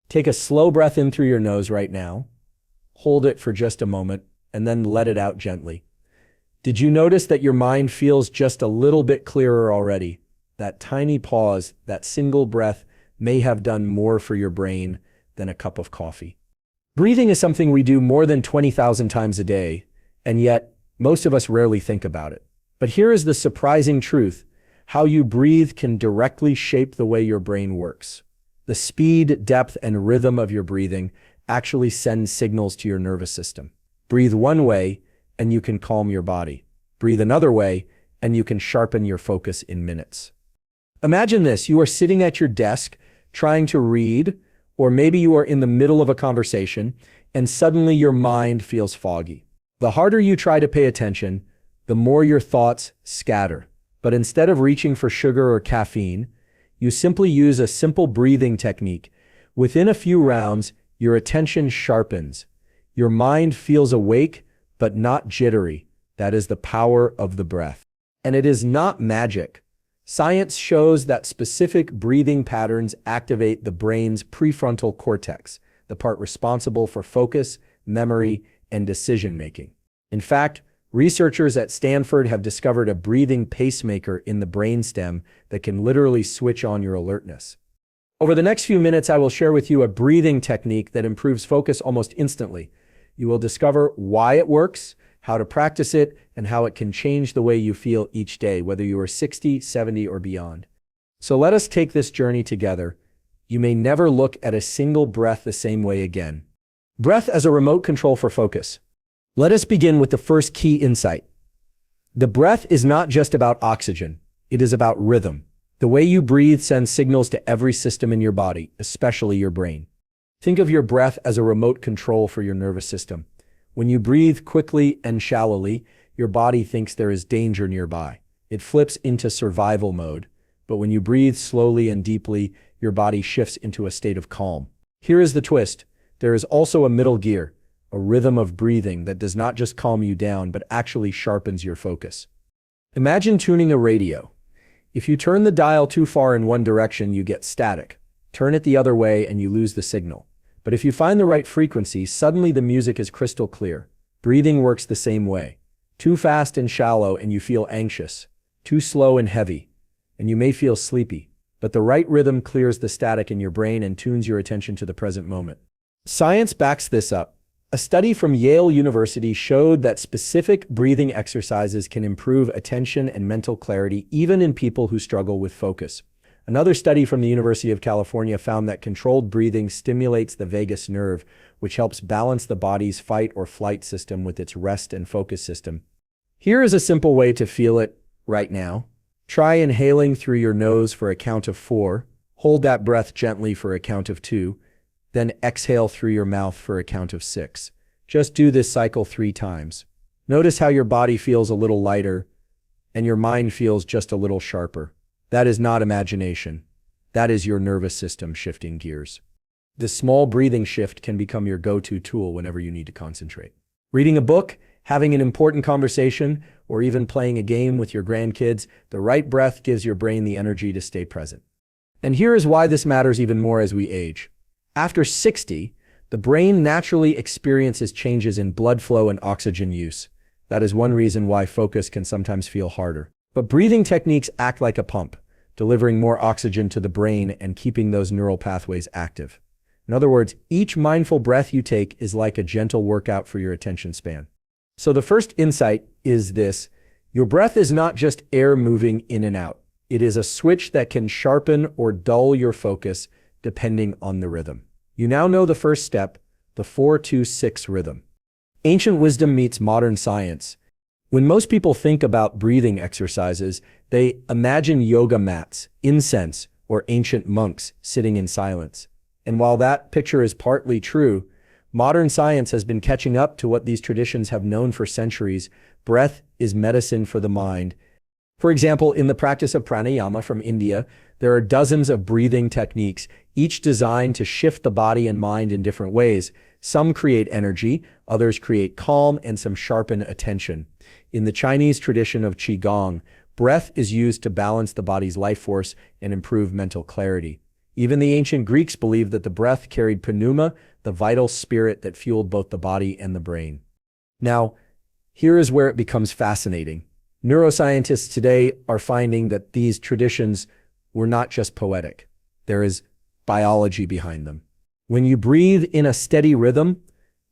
Take a slow breath in through your nose right now. Hold it for just a moment, and then let it out gently. Did you notice that your mind feels just a little bit clearer already? That tiny pause, that single breath, may have done more for your brain than a cup of coffee. Breathing is something we do more than 20,000 times a day, and yet most of us rarely think about it. But here is the surprising truth. How you breathe can directly shape the way your brain works. The speed, depth, and rhythm of your breathing actually send signals to your nervous system. Breathe one way, and you can calm your body. Breathe another way, and you can sharpen your focus in minutes. Imagine this: you are sitting at your desk trying to read, or maybe you are in the middle of a conversation, and suddenly your mind feels foggy. The harder you try to pay attention, the more your thoughts scatter. But instead of reaching for sugar or caffeine, you simply use a simple breathing technique. Within a few rounds, your attention sharpens. Your mind feels awake, but not jittery. That is the power of the breath. And it is not magic. Science shows that specific breathing patterns activate the brain's prefrontal cortex, the part responsible for focus, memory, and decision-making. In fact, researchers at Stanford have discovered a breathing pacemaker in the brainstem that can literally switch on your alertness. Over the next few minutes, I will share with you a breathing technique that improves focus almost instantly. You will discover why it works, how to practice it, and how it can change the way you feel each day, whether you are 60, 70, or beyond. So let us take this journey together. You may never look at a single breath the same way again. Breath as a remote control for focus. Let us begin with the first key insight. The breath is not just about oxygen. It is about rhythm. The way you breathe sends signals to every system in your body, especially your brain. Think of your breath as a remote control for your nervous system. When you breathe quickly and shallowly, your body thinks there is danger nearby. It flips into survival mode. But when you breathe slowly and deeply, your body shifts into a state of calm. Here is the twist. There is also a middle gear, a rhythm of breathing that does not just calm you down, but actually sharpens your focus. Imagine tuning a radio. If you turn the dial too far in one direction, you get static. Turn it the other way and you lose the signal. But if you find the right frequency, suddenly the music is crystal clear. Breathing works the same way. Too fast and shallow and you feel anxious. Too slow and heavy, and you may feel sleepy. But the right rhythm clears the static in your brain and tunes your attention to the present moment. Science backs this up. A study from Yale University showed that specific breathing exercises can improve attention and mental clarity even in people who struggle with focus. Another study from the University of California found that controlled breathing stimulates the vagus nerve, which helps balance the body's fight or flight system with its rest and focus system. Here is a simple way to feel it right now. Try inhaling through your nose for a count of 4. Hold that breath gently for a count of 2. Then exhale through your mouth for a count of 6. Just do this cycle 3 times. Notice how your body feels a little lighter and your mind feels just a little sharper. That is not imagination. That is your nervous system shifting gears. This small breathing shift can become your go-to tool whenever you need to concentrate. Reading a book, having an important conversation, or even playing a game with your grandkids, the right breath gives your brain the energy to stay present. And here is why this matters even more as we age. After 60, the brain naturally experiences changes in blood flow and oxygen use. That is one reason why focus can sometimes feel harder. But breathing techniques act like a pump, delivering more oxygen to the brain and keeping those neural pathways active. In other words, each mindful breath you take is like a gentle workout for your attention span. So the first insight is this: your breath is not just air moving in and out. It is a switch that can sharpen or dull your focus depending on the rhythm. You now know the first step, the 4-2-6 rhythm. Ancient wisdom meets modern science. When most people think about breathing exercises, they imagine yoga mats, incense, or ancient monks sitting in silence. And while that picture is partly true, modern science has been catching up to what these traditions have known for centuries. Breath is medicine for the mind. For example, in the practice of pranayama from India, there are dozens of breathing techniques, each designed to shift the body and mind in different ways. Some create energy, others create calm, and some sharpen attention. In the Chinese tradition of Qigong, breath is used to balance the body's life force and improve mental clarity. Even the ancient Greeks believed that the breath carried pneuma, the vital spirit that fueled both the body and the brain. Now, here is where it becomes fascinating. Neuroscientists today are finding that these traditions were not just poetic. There is biology behind them. When you breathe in a steady rhythm,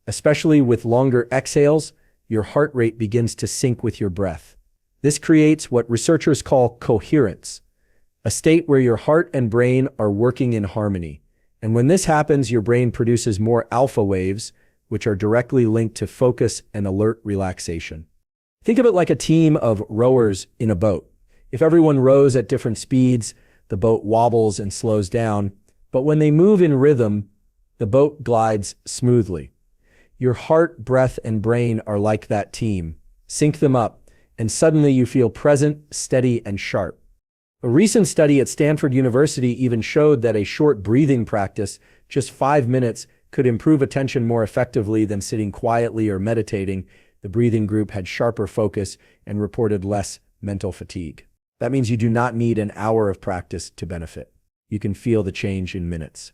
especially with longer exhales, your heart rate begins to sync with your breath. This creates what researchers call coherence, a state where your heart and brain are working in harmony. And when this happens, your brain produces more alpha waves, which are directly linked to focus and alert relaxation. Think of it like a team of rowers in a boat. If everyone rows at different speeds, the boat wobbles and slows down, but when they move in rhythm, the boat glides smoothly. Your heart, breath, and brain are like that team. Sync them up, and suddenly you feel present, steady, and sharp. A recent study at Stanford University even showed that a short breathing practice, just 5 minutes, could improve attention more effectively than sitting quietly or meditating. The breathing group had sharper focus and reported less mental fatigue. That means you do not need an hour of practice to benefit. You can feel the change in minutes.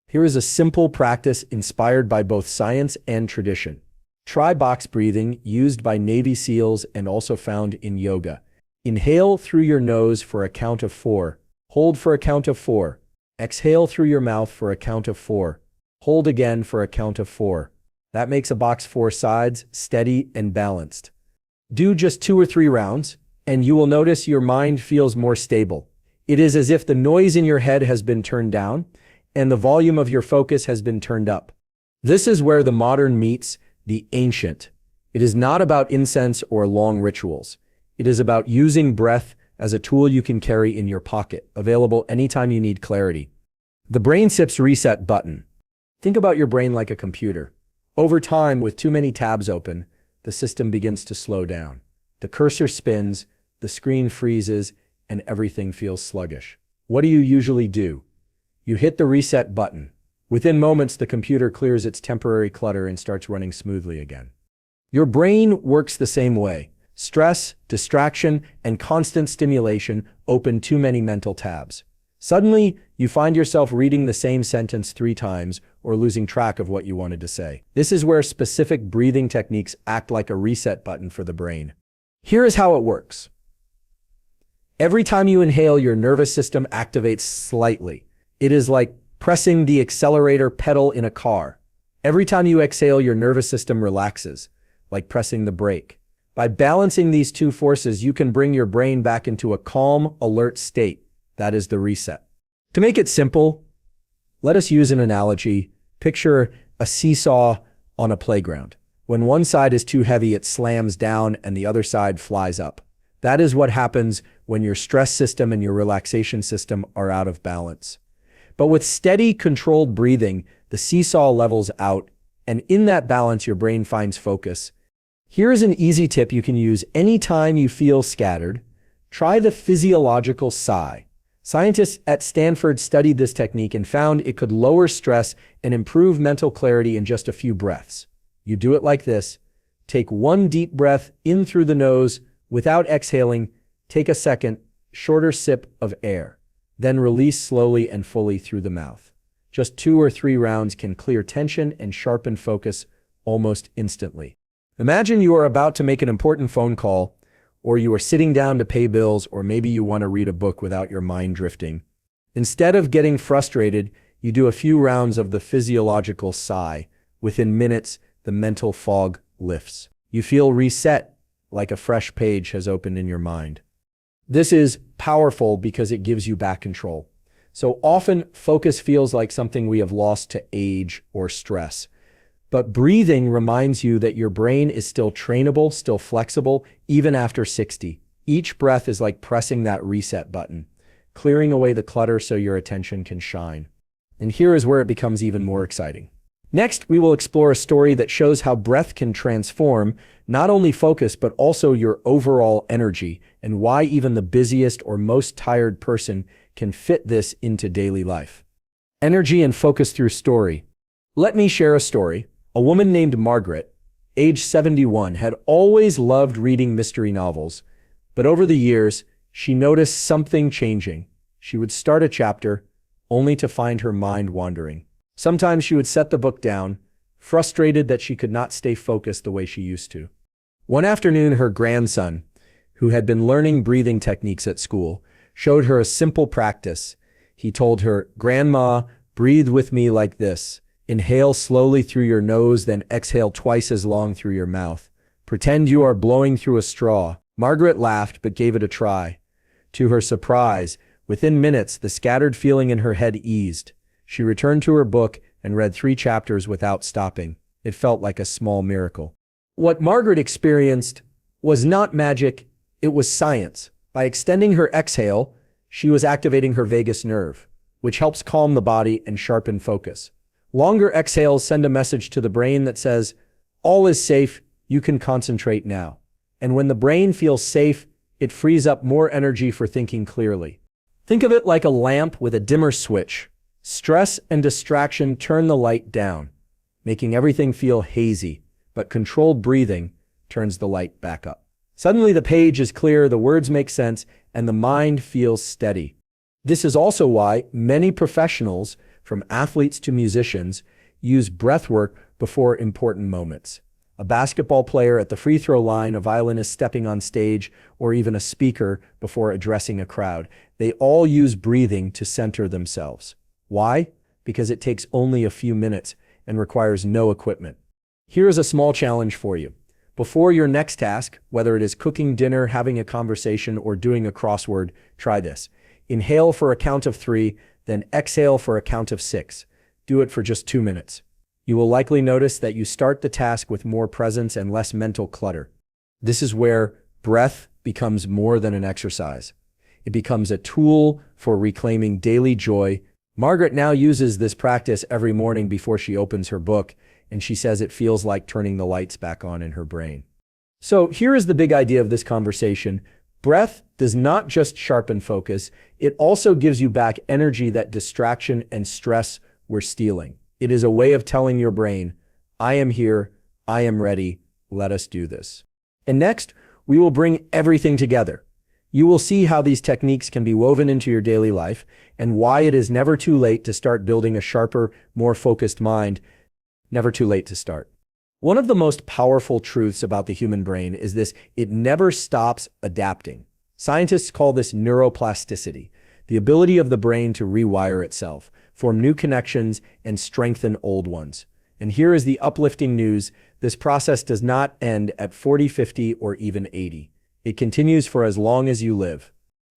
Here is a simple practice inspired by both science and tradition. Try box breathing, used by Navy SEALs and also found in yoga. Inhale through your nose for a count of 4. Hold for a count of 4. Exhale through your mouth for a count of 4. Hold again for a count of 4. That makes a box 4 sides, steady and balanced. Do just 2 or 3 rounds, and you will notice your mind feels more stable. It is as if the noise in your head has been turned down, and the volume of your focus has been turned up. This is where the modern meets the ancient. It is not about incense or long rituals. It is about using breath as a tool you can carry in your pocket, available anytime you need clarity. The brain SIP's reset button. Think about your brain like a computer. Over time, with too many tabs open, the system begins to slow down. The cursor spins, the screen freezes, and everything feels sluggish. What do you usually do? You hit the reset button. Within moments, the computer clears its temporary clutter and starts running smoothly again. Your brain works the same way. Stress, distraction, and constant stimulation open too many mental tabs. Suddenly, you find yourself reading the same sentence 3 times or losing track of what you wanted to say. This is where specific breathing techniques act like a reset button for the brain. Here is how it works. Every time you inhale, your nervous system activates slightly. It is like pressing the accelerator pedal in a car. Every time you exhale, your nervous system relaxes, like pressing the brake. By balancing these two forces, you can bring your brain back into a calm, alert state. That is the reset. To make it simple, let us use an analogy. Picture a seesaw on a playground. When one side is too heavy, it slams down and the other side flies up. That is what happens when your stress system and your relaxation system are out of balance. But with steady, controlled breathing, the seesaw levels out, and in that balance, your brain finds focus. Here is an easy tip you can use anytime you feel scattered. Try the physiological sigh. Scientists at Stanford studied this technique and found it could lower stress and improve mental clarity in just a few breaths. You do it like this. Take 1 deep breath in through the nose without exhaling. Take a second, shorter sip of air. Then release slowly and fully through the mouth. Just 2 or 3 rounds can clear tension and sharpen focus almost instantly. Imagine you are about to make an important phone call, or you are sitting down to pay bills, or maybe you want to read a book without your mind drifting. Instead of getting frustrated, you do a few rounds of the physiological sigh. Within minutes, the mental fog lifts. You feel reset, like a fresh page has opened in your mind. This is powerful because it gives you back control. So often, focus feels like something we have lost to age or stress. But breathing reminds you that your brain is still trainable, still flexible, even after 60. Each breath is like pressing that reset button, clearing away the clutter so your attention can shine. And here is where it becomes even more exciting. Next, we will explore a story that shows how breath can transform not only focus, but also your overall energy, and why even the busiest or most tired person can fit this into daily life. Energy and focus through story. Let me share a story. A woman named Margaret, age 71, had always loved reading mystery novels, but over the years, she noticed something changing. She would start a chapter, only to find her mind wandering. Sometimes she would set the book down, frustrated that she could not stay focused the way she used to. One afternoon, her grandson, who had been learning breathing techniques at school, showed her a simple practice. He told her, "Grandma, breathe with me like this. Inhale slowly through your nose, then exhale twice as long through your mouth. Pretend you are blowing through a straw." Margaret laughed but gave it a try. To her surprise, within minutes, the scattered feeling in her head eased. She returned to her book and read 3 chapters without stopping. It felt like a small miracle. What Margaret experienced was not magic, it was science. By extending her exhale, she was activating her vagus nerve, which helps calm the body and sharpen focus. Longer exhales send a message to the brain that says, "All is safe, you can concentrate now." And when the brain feels safe, it frees up more energy for thinking clearly. Think of it like a lamp with a dimmer switch. Stress and distraction turn the light down, making everything feel hazy, but controlled breathing turns the light back up. Suddenly the page is clear, the words make sense, and the mind feels steady. This is also why many professionals, from athletes to musicians, use breath work before important moments. A basketball player at the free throw line, a violinist stepping on stage, or even a speaker before addressing a crowd. They all use breathing to center themselves. Why? Because it takes only a few minutes and requires no equipment. Here is a small challenge for you. Before your next task, whether it is cooking dinner, having a conversation, or doing a crossword, try this. Inhale for a count of 3, then exhale for a count of 6. Do it for just 2 minutes. You will likely notice that you start the task with more presence and less mental clutter. This is where breath becomes more than an exercise. It becomes a tool for reclaiming daily joy. Margaret now uses this practice every morning before she opens her book, and she says it feels like turning the lights back on in her brain. So here is the big idea of this conversation. Breath does not just sharpen focus, it also gives you back energy that distraction and stress were stealing. It is a way of telling your brain, "I am here, I am ready, let us do this." And next, we will bring everything together. You will see how these techniques can be woven into your daily life and why it is never too late to start building a sharper, more focused mind. Never too late to start. One of the most powerful truths about the human brain is this: it never stops adapting. Scientists call this neuroplasticity, the ability of the brain to rewire itself, form new connections, and strengthen old ones. And here is the uplifting news: this process does not end at 40, 50, or even 80. It continues for as long as you live.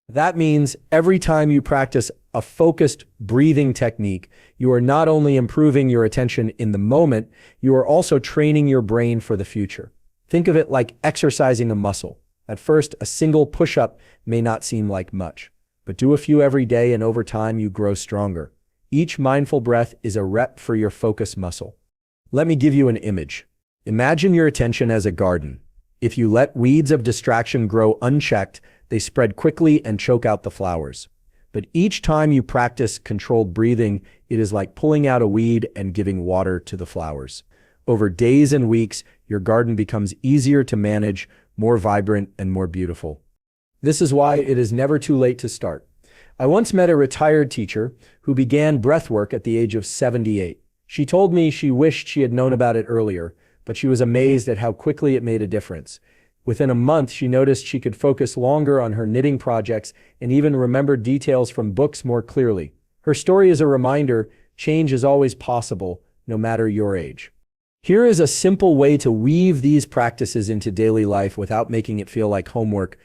That means every time you practice a focused breathing technique, you are not only improving your attention in the moment, you are also training your brain for the future. Think of it like exercising a muscle. At first, a single push-up may not seem like much, but do a few every day and over time you grow stronger. Each mindful breath is a rep for your focus muscle. Let me give you an image. Imagine your attention as a garden. If you let weeds of distraction grow unchecked, they spread quickly and choke out the flowers. But each time you practice controlled breathing, it is like pulling out a weed and giving water to the flowers. Over days and weeks, your garden becomes easier to manage, more vibrant, and more beautiful. This is why it is never too late to start. I once met a retired teacher who began breathwork at the age of 78. She told me she wished she had known about it earlier, but she was amazed at how quickly it made a difference. Within a month, she noticed she could focus longer on her knitting projects and even remember details from books more clearly. Her story is a reminder: change is always possible, no matter your age. Here is a simple way to weave these practices into daily life without making it feel like homework.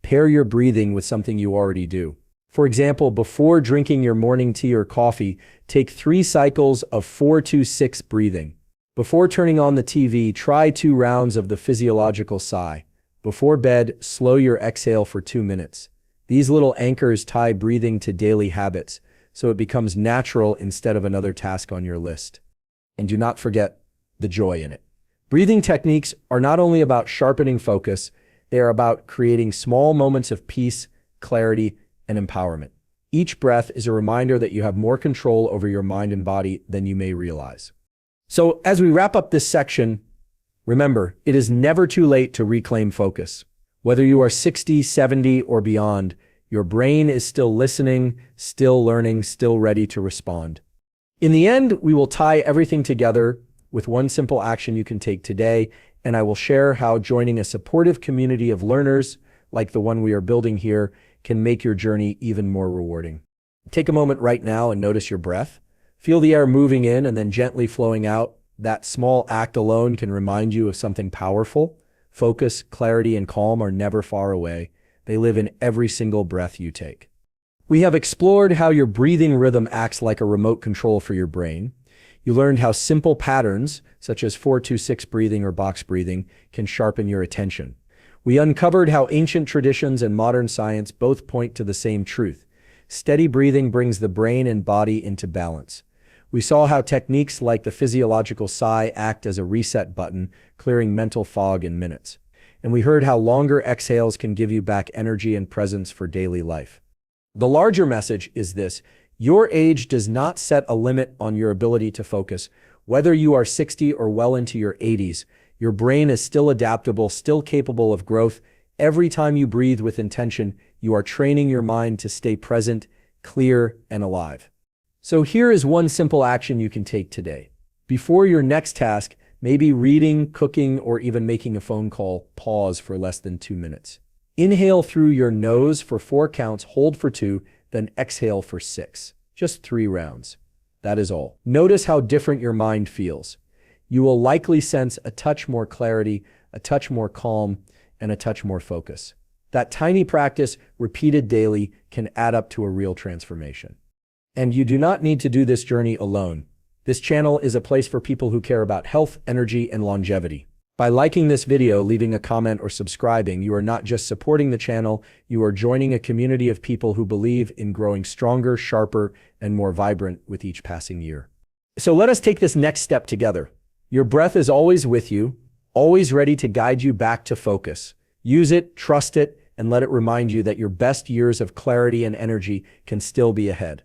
Pair your breathing with something you already do. For example, before drinking your morning tea or coffee, take 3 cycles of 4-2-6 breathing. Before turning on the TV, try 2 rounds of the physiological sigh. Before bed, slow your exhale for 2 minutes. These little anchors tie breathing to daily habits, so it becomes natural instead of another task on your list. And do not forget the joy in it. Breathing techniques are not only about sharpening focus, they are about creating small moments of peace, clarity, and empowerment. Each breath is a reminder that you have more control over your mind and body than you may realize. So as we wrap up this section, remember, it is never too late to reclaim focus. Whether you are 60, 70, or beyond, Your brain is still listening, still learning, still ready to respond. In the end, we will tie everything together with one simple action you can take today, and I will share how joining a supportive community of learners like the one we are building here can make your journey even more rewarding. Take a moment right now and notice your breath. Feel the air moving in and then gently flowing out. That small act alone can remind you of something powerful. Focus, clarity, and calm are never far away. They live in every single breath you take. We have explored how your breathing rhythm acts like a remote control for your brain. You learned how simple patterns, such as 4-2-6 breathing or box breathing, can sharpen your attention. We uncovered how ancient traditions and modern science both point to the same truth. Steady breathing brings the brain and body into balance. We saw how techniques like the physiological sigh act as a reset button, clearing mental fog in minutes. And we heard how longer exhales can give you back energy and presence for daily life. The larger message is this: your age does not set a limit on your ability to focus. Whether you are 60 or well into your 80s, your brain is still adaptable, still capable of growth. Every time you breathe with intention, you are training your mind to stay present, clear, and alive. So here is one simple action you can take today. Before your next task, maybe reading, cooking, or even making a phone call, pause for less than 2 minutes. Inhale through your nose for 4 counts, hold for 2, then exhale for 6. Just 3 rounds. That is all. Notice how different your mind feels. You will likely sense a touch more clarity, a touch more calm, and a touch more focus. That tiny practice, repeated daily, can add up to a real transformation. And you do not need to do this journey alone. This channel is a place for people who care about health, energy, and longevity. By liking this video, leaving a comment, or subscribing, you are not just supporting the channel, you are joining a community of people who believe in growing stronger, sharper, and more vibrant with each passing year. So let us take this next step together. Your breath is always with you, always ready to guide you back to focus. Use it, trust it, and let it remind you that your best years of clarity and energy can still be ahead.